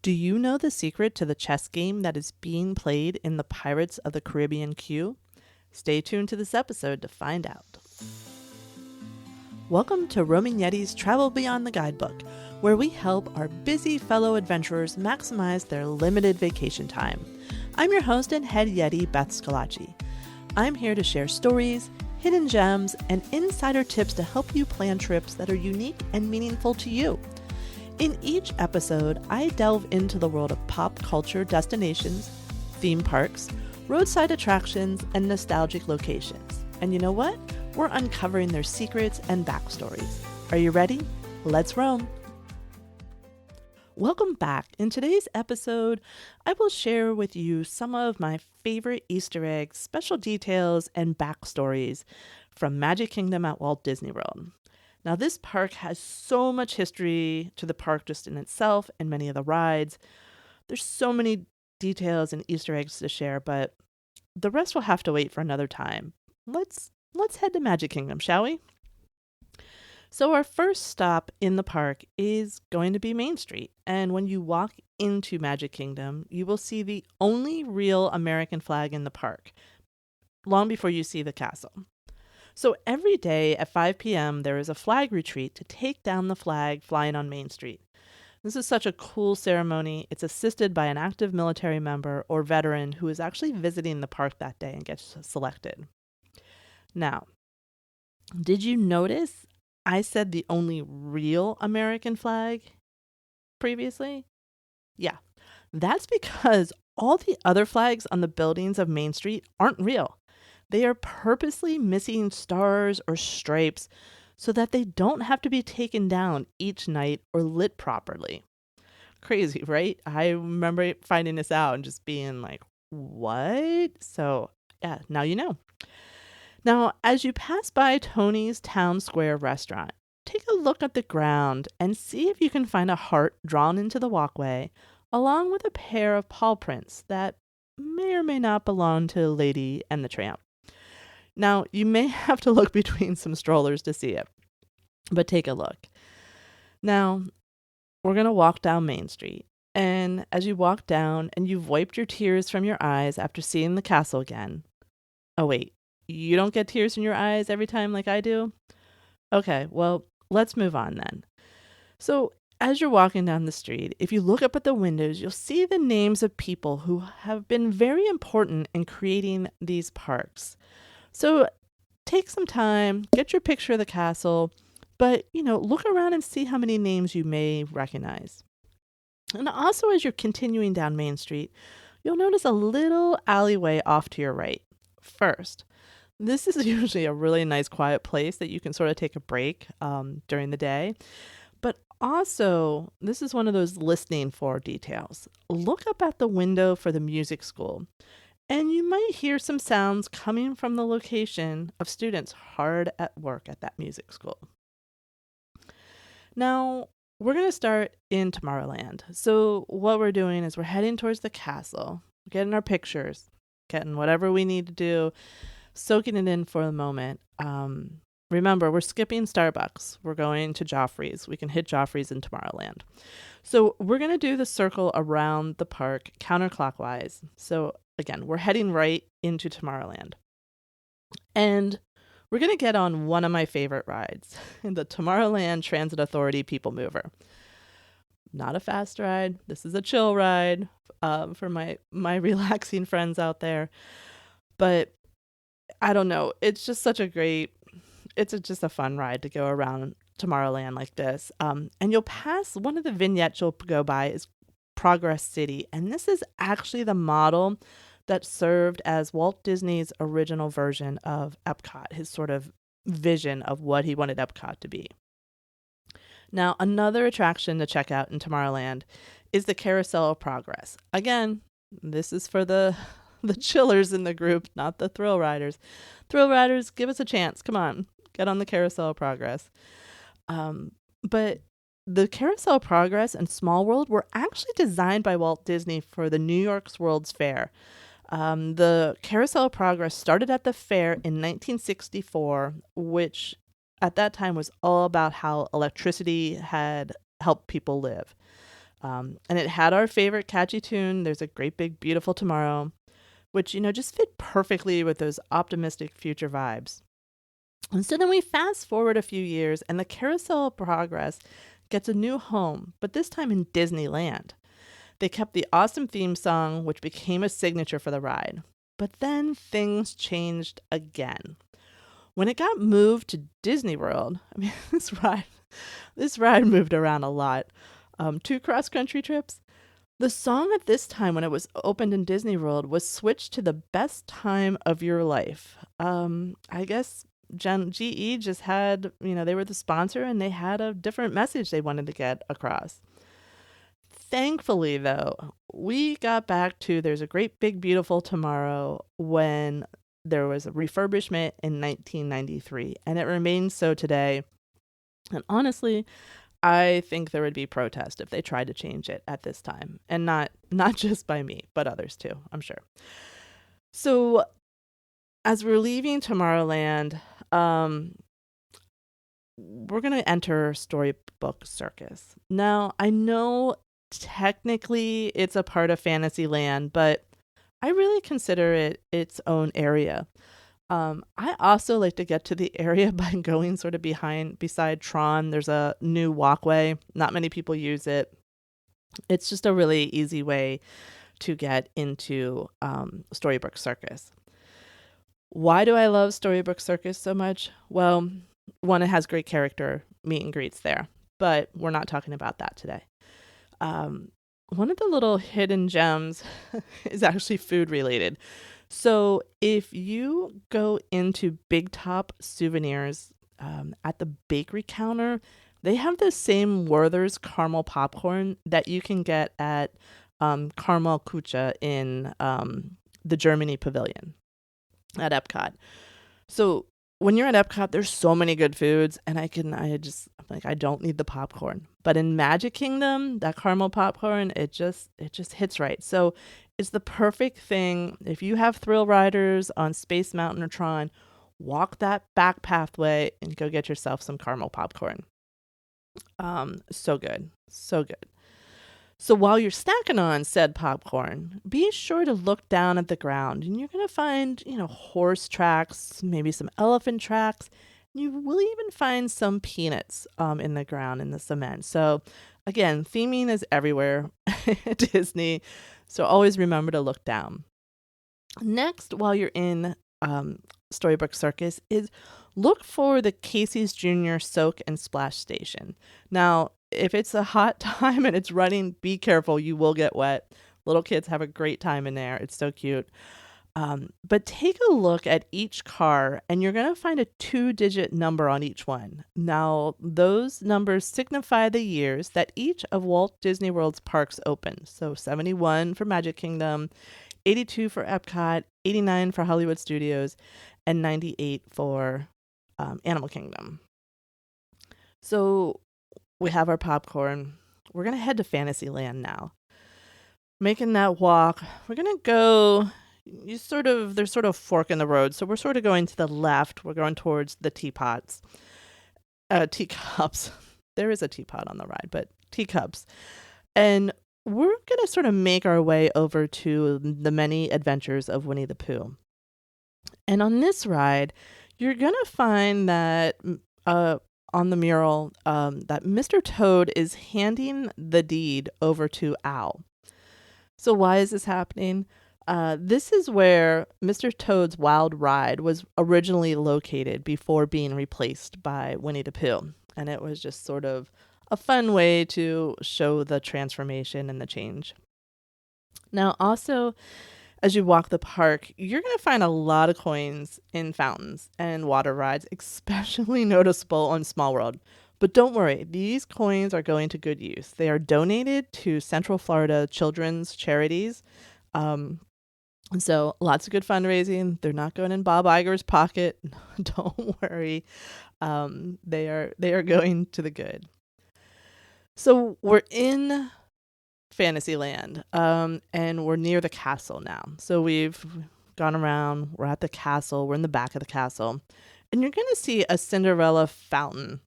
Do you know the secret to the chess game that is being played in the Pirates of the Caribbean queue? Stay tuned to this episode to find out. Welcome to Roaming Yeti's Travel Beyond the Guidebook, where we help our busy fellow adventurers maximize their limited vacation time. I'm your host and head Yeti, Beth Scalacci. I'm here to share stories, hidden gems, and insider tips to help you plan trips that are unique and meaningful to you. In each episode, I delve into the world of pop culture destinations, theme parks, roadside attractions, and nostalgic locations. And you know what? We're uncovering their secrets and backstories. Are you ready? Let's roam! Welcome back. In today's episode, I will share with you some of my favorite Easter eggs, special details, and backstories from Magic Kingdom at Walt Disney World. Now, this park has so much history to the park just in itself and many of the rides. There's so many details and Easter eggs to share, but the rest will have to wait for another time. Let's head to Magic Kingdom, shall we? So our first stop in the park is going to be Main Street. And when you walk into Magic Kingdom, you will see the only real American flag in the park, long before you see the castle. So every day at 5 p.m., there is a flag retreat to take down the flag flying on Main Street. This is such a cool ceremony. It's assisted by an active military member or veteran who is actually visiting the park that day and gets selected. Now, did you notice I said the only real American flag previously? Yeah, that's because all the other flags on the buildings of Main Street aren't real. They are purposely missing stars or stripes so that they don't have to be taken down each night or lit properly. Crazy, right? I remember finding this out and just being like, what? So, yeah, now you know. Now, as you pass by Tony's Town Square restaurant, take a look at the ground and see if you can find a heart drawn into the walkway, along with a pair of paw prints that may or may not belong to Lady and the Tramp. Now, you may have to look between some strollers to see it, but take a look. Now, we're going to walk down Main Street, and as you walk down and you've wiped your tears from your eyes after seeing the castle again. Oh, wait, you don't get tears in your eyes every time like I do? Okay, well, let's move on then. So, as you're walking down the street, if you look up at the windows, you'll see the names of people who have been very important in creating these parks. So take some time, get your picture of the castle, but, look around and see how many names you may recognize. And also, as you're continuing down Main Street, you'll notice a little alleyway off to your right. First, this is usually a really nice quiet place that you can sort of take a break during the day. But also, this is one of those listening for details. Look up at the window for the music school. And you might hear some sounds coming from the location of students hard at work at that music school. Now, we're going to start in Tomorrowland. So what we're doing is we're heading towards the castle, getting our pictures, getting whatever we need to do, soaking it in for a moment. Remember, we're skipping Starbucks. We're going to Joffrey's. We can hit Joffrey's in Tomorrowland. So we're going to do the circle around the park counterclockwise. So again, we're heading right into Tomorrowland. And we're going to get on one of my favorite rides, the Tomorrowland Transit Authority People Mover. Not a fast ride. This is a chill ride for my relaxing friends out there. But I don't know. It's just such a great, just a fun ride to go around Tomorrowland like this. And you'll pass, one of the vignettes you'll go by is Progress City. And this is actually the model that served as Walt Disney's original version of Epcot, his sort of vision of what he wanted Epcot to be. Now, another attraction to check out in Tomorrowland is the Carousel of Progress. Again, this is for the chillers in the group, not the thrill riders. Thrill riders, give us a chance. Come on, get on the Carousel of Progress. But the Carousel of Progress and Small World were actually designed by Walt Disney for the New York's World's Fair. The Carousel of Progress started at the fair in 1964, which at that time was all about how electricity had helped people live. And it had our favorite catchy tune, There's a Great Big Beautiful Tomorrow, which, just fit perfectly with those optimistic future vibes. And so then we fast forward a few years, and the Carousel of Progress gets a new home, but this time in Disneyland. They kept the awesome theme song, which became a signature for the ride. But then things changed again. When it got moved to Disney World, this ride moved around a lot. 2 cross-country trips. The song at this time, when it was opened in Disney World, was switched to the best time of your life. I guess GE just had, they were the sponsor and they had a different message they wanted to get across. Thankfully, though, we got back to There's a Great Big Beautiful Tomorrow when there was a refurbishment in 1993, and it remains so today. And honestly, I think there would be protest if they tried to change it at this time, and not just by me, but others too, I'm sure. So as we're leaving Tomorrowland, we're going to enter Storybook Circus. Now, I know technically it's a part of Fantasyland, but I really consider it its own area. I also like to get to the area by going sort of beside Tron. There's a new walkway. Not many people use it. It's just a really easy way to get into Storybook Circus. Why do I love Storybook Circus so much? Well, one, it has great character meet and greets there, but we're not talking about that today. One of the little hidden gems is actually food related. So if you go into Big Top Souvenirs at the bakery counter, they have the same Werther's caramel popcorn that you can get at Caramel Kucha in the Germany Pavilion at Epcot. So when you're at Epcot, there's so many good foods, and I don't need the popcorn. But in Magic Kingdom, that caramel popcorn, it just hits right. So it's the perfect thing. If you have thrill riders on Space Mountain or Tron, walk that back pathway and go get yourself some caramel popcorn. So good. So good. So while you're snacking on said popcorn, be sure to look down at the ground, and you're going to find, horse tracks, maybe some elephant tracks. You will even find some peanuts in the ground in the cement. So again, theming is everywhere at Disney. So always remember to look down. Next, while you're in Storybook Circus, is look for the Casey's Jr. Soak and Splash Station. Now, if it's a hot time and it's running, be careful. You will get wet. Little kids have a great time in there. It's so cute. But take a look at each car, and you're going to find a 2-digit number on each one. Now, those numbers signify the years that each of Walt Disney World's parks opened. So 71 for Magic Kingdom, 82 for Epcot, 89 for Hollywood Studios, and 98 for Animal Kingdom. So we have our popcorn. We're going to head to Fantasyland now. Making that walk, we're going to go, there's sort of a fork in the road. So we're sort of going to the left. We're going towards the teacups. There is a teapot on the ride, but teacups. And we're going to sort of make our way over to the Many Adventures of Winnie the Pooh. And on this ride, you're going to find that on the mural that Mr. Toad is handing the deed over to Al. So why is this happening? This is where Mr. Toad's Wild Ride was originally located before being replaced by Winnie the Pooh. And it was just sort of a fun way to show the transformation and the change. Now, also, as you walk the park, you're going to find a lot of coins in fountains and water rides, especially noticeable on Small World. But don't worry, these coins are going to good use. They are donated to Central Florida children's charities. So lots of good fundraising. They're not going in Bob Iger's pocket. Don't worry. They are going to the good. So we're in Fantasyland, and we're near the castle now. So we've gone around, we're at the castle, we're in the back of the castle, and you're going to see a Cinderella fountain.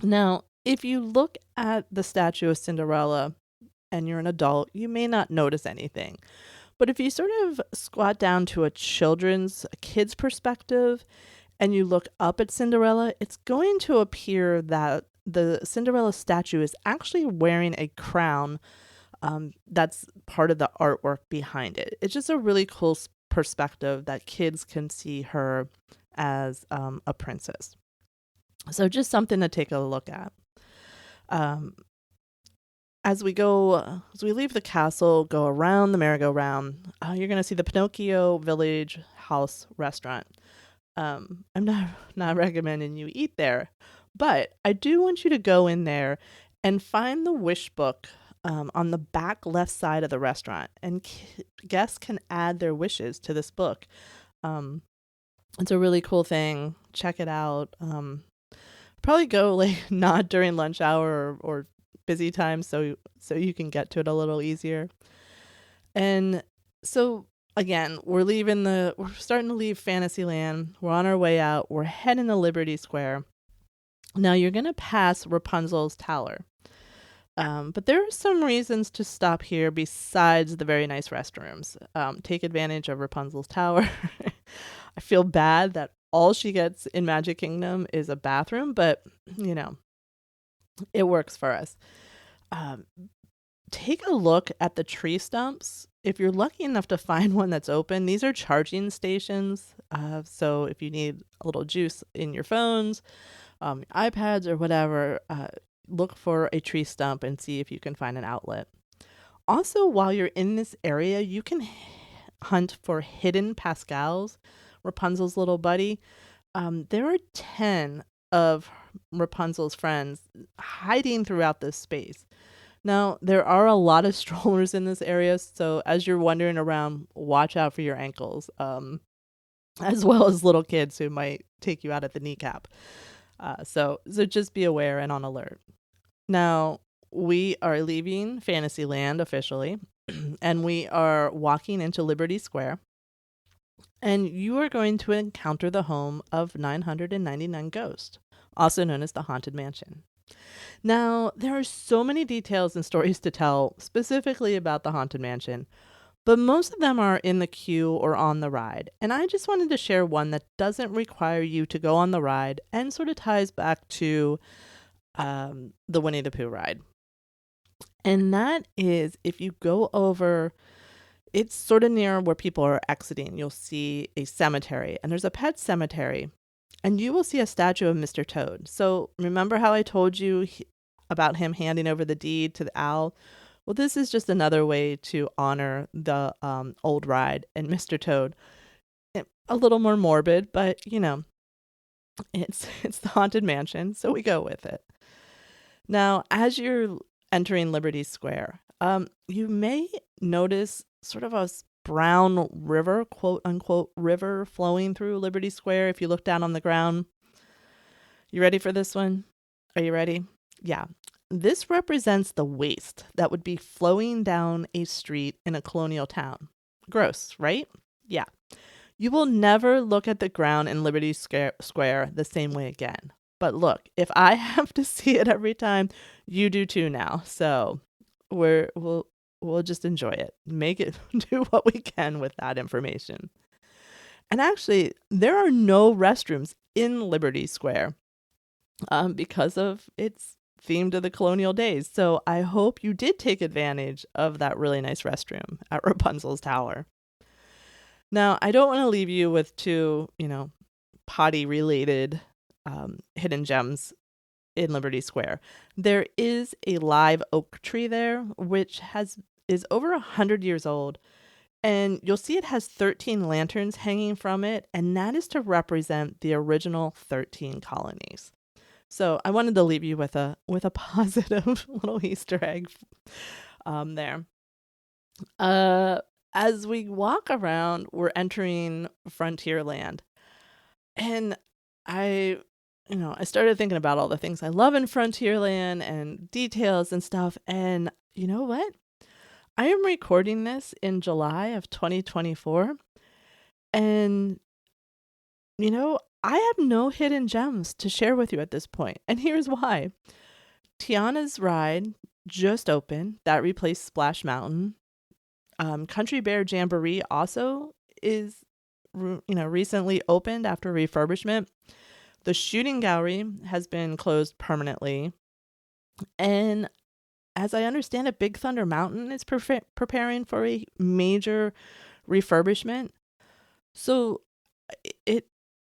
Now, if you look at the statue of Cinderella, and you're an adult, you may not notice anything. But if you sort of squat down to a kid's perspective, and you look up at Cinderella, it's going to appear that the Cinderella statue is actually wearing a crown. That's part of the artwork behind it. It's just a really cool perspective that kids can see her as a princess. So just something to take a look at. Um, as we leave the castle, go around the merry-go-round, you're going to see the Pinocchio Village House restaurant. I'm not recommending you eat there, but I do want you to go in there and find the wish book on the back left side of the restaurant, and guests can add their wishes to this book. It's a really cool thing. Check it out. Probably go like not during lunch hour or busy time, so you can get to it a little easier. And so again, we're starting to leave Fantasyland. We're on our way out. We're heading to Liberty Square. Now you're going to pass Rapunzel's Tower. But there are some reasons to stop here besides the very nice restrooms. Take advantage of Rapunzel's Tower. I feel bad that all she gets in Magic Kingdom is a bathroom, but, it works for us. Take a look at the tree stumps. If you're lucky enough to find one that's open, these are charging stations. So if you need a little juice in your phones, iPads or whatever, look for a tree stump and see if you can find an outlet. Also, while you're in this area, you can hunt for hidden Pascals, Rapunzel's little buddy. There are 10 of Rapunzel's friends hiding throughout this space. Now, there are a lot of strollers in this area, so as you're wandering around, watch out for your ankles, as well as little kids who might take you out at the kneecap. So just be aware and on alert. Now, we are leaving Fantasyland officially, and we are walking into Liberty Square, and you are going to encounter the home of 999 Ghosts, also known as the Haunted Mansion. Now, there are so many details and stories to tell specifically about the Haunted Mansion, but most of them are in the queue or on the ride. And I just wanted to share one that doesn't require you to go on the ride and sort of ties back to the Winnie the Pooh ride. And that is, if you go over, it's sort of near where people are exiting, you'll see a cemetery, and there's a pet cemetery, and you will see a statue of Mr. Toad. So remember how I told you about him handing over the deed to the owl? Well, this is just another way to honor the old ride and Mr. Toad. A little more morbid, but it's the Haunted Mansion, so we go with it. Now, as you're entering Liberty Square, you may notice sort of a brown river, quote unquote, river flowing through Liberty Square if you look down on the ground. You ready for this one? Are you ready? Yeah. This represents the waste that would be flowing down a street in a colonial town. Gross, right? Yeah. You will never look at the ground in Liberty Square the same way again. But look, if I have to see it every time, you do too now. So we'll just enjoy it. Make it do what we can with that information. And actually, there are no restrooms in Liberty Square because of its theme to the colonial days. So I hope you did take advantage of that really nice restroom at Rapunzel's Tower. Now, I don't want to leave you with two, potty related hidden gems in Liberty Square. There is a live oak tree there, which is over 100 years old. And you'll see it has 13 lanterns hanging from it, and that is to represent the original 13 colonies. So I wanted to leave you with a positive little Easter egg there. As we walk around, we're entering Frontierland, and I started thinking about all the things I love in Frontierland and details and stuff. And you know what? I am recording this in July of 2024. And, I have no hidden gems to share with you at this point. And here's why. Tiana's ride, just opened. That replaced Splash Mountain. Country Bear Jamboree also is, recently opened after refurbishment. The shooting gallery has been closed permanently. And as I understand it, Big Thunder Mountain is preparing for a major refurbishment. So it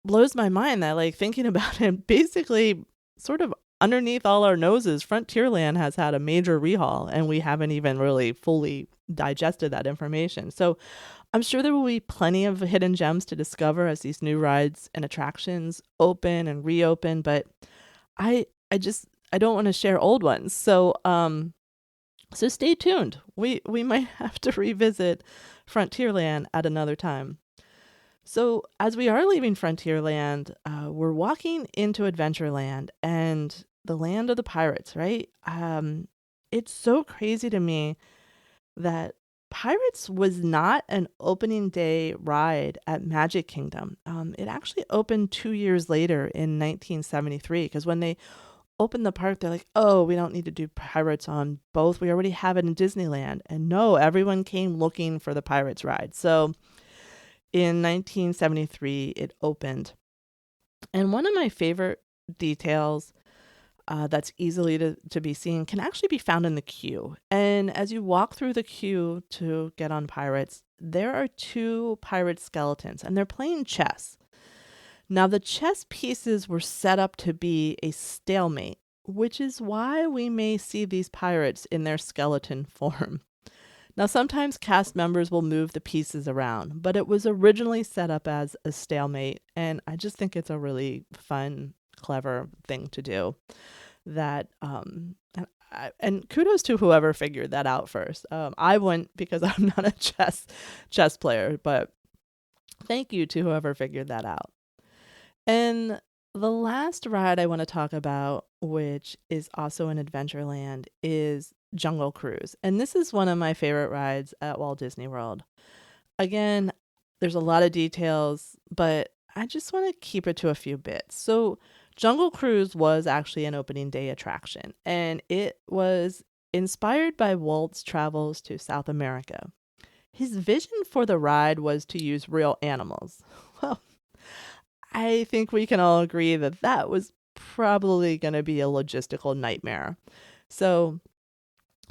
blows my mind that, like, thinking about it, basically sort of underneath all our noses, Frontierland has had a major rehaul, and we haven't even really fully digested that information. So I'm sure there will be plenty of hidden gems to discover as these new rides and attractions open and reopen, but I don't want to share old ones. So stay tuned. We might have to revisit Frontierland at another time. So as we are leaving Frontierland, we're walking into Adventureland and the land of the pirates, right? It's so crazy to me that Pirates was not an opening day ride at Magic Kingdom. It actually opened 2 years later in 1973, because when they opened the park, they're like, oh, we don't need to do Pirates on both. We already have it in Disneyland. And no, everyone came looking for the Pirates ride. So in 1973, it opened. And one of my favorite details that's easily to be seen can actually be found in the queue. And as you walk through the queue to get on Pirates, there are 2 pirate skeletons, and they're playing chess. Now, the chess pieces were set up to be a stalemate, which is why we may see these pirates in their skeleton form. Now, sometimes cast members will move the pieces around, but it was originally set up as a stalemate, and I just think it's a really fun, clever thing to do. That and kudos to whoever figured that out first. I wouldn't, because I'm not a chess player, but thank you to whoever figured that out. And the last ride I want to talk about, which is also in Adventureland, is Jungle Cruise. And this is one of my favorite rides at Walt Disney World. Again, there's a lot of details, but I just want to keep it to a few bits. So Jungle Cruise was actually an opening day attraction, and it was inspired by Walt's travels to South America. His vision for the ride was to use real animals. Well, I think we can all agree that that was probably going to be a logistical nightmare. So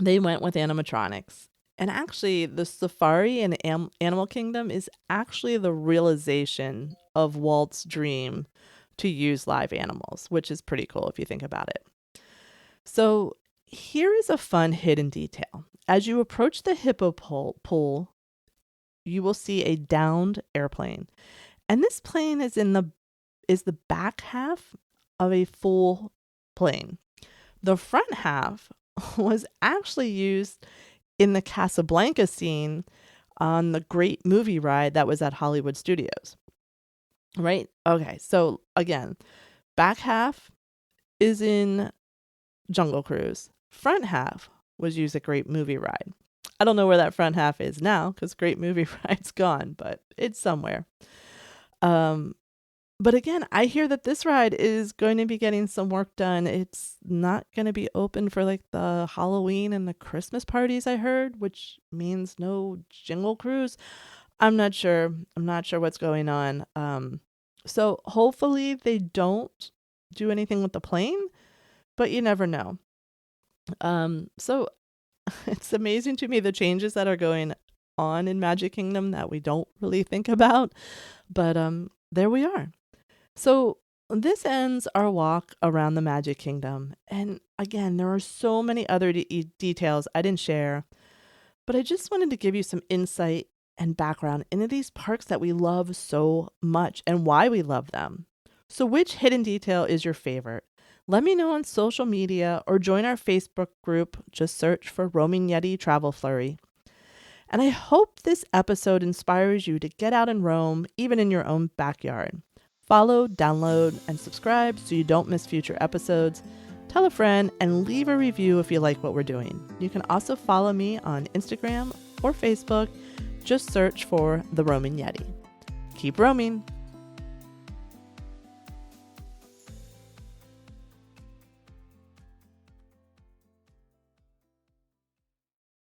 they went with animatronics. And actually, the safari in Animal Kingdom is actually the realization of Walt's dream to use live animals, which is pretty cool if you think about it. So here is a fun hidden detail. As you approach the hippo pool, you will see a downed airplane. And this plane is the back half of a full plane. The front half was actually used in the Casablanca scene on the great movie ride that was at Hollywood Studios. Right? Okay, so again, back half is in Jungle Cruise. Front half was used at Great Movie Ride. I don't know where that front half is now, because Great Movie Ride's gone, but it's somewhere. But again, I hear that this ride is going to be getting some work done. It's not going to be open for like the Halloween and the Christmas parties, I heard, which means no Jungle Cruise. I'm not sure. I'm not sure what's going on. So hopefully they don't do anything with the plane, but you never know. So it's amazing to me the changes that are going on in Magic Kingdom that we don't really think about. But there we are. So this ends our walk around the Magic Kingdom. And again, there are so many other details I didn't share, but I just wanted to give you some insight and background into these parks that we love so much and why we love them. So which hidden detail is your favorite? Let me know on social media or join our Facebook group. Just search for Roaming Yeti Travel Flurry. And I hope this episode inspires you to get out and roam, even in your own backyard. Follow, download, and subscribe so you don't miss future episodes. Tell a friend and leave a review if you like what we're doing. You can also follow me on Instagram or Facebook. Just search for The Roaming Yeti. Keep roaming.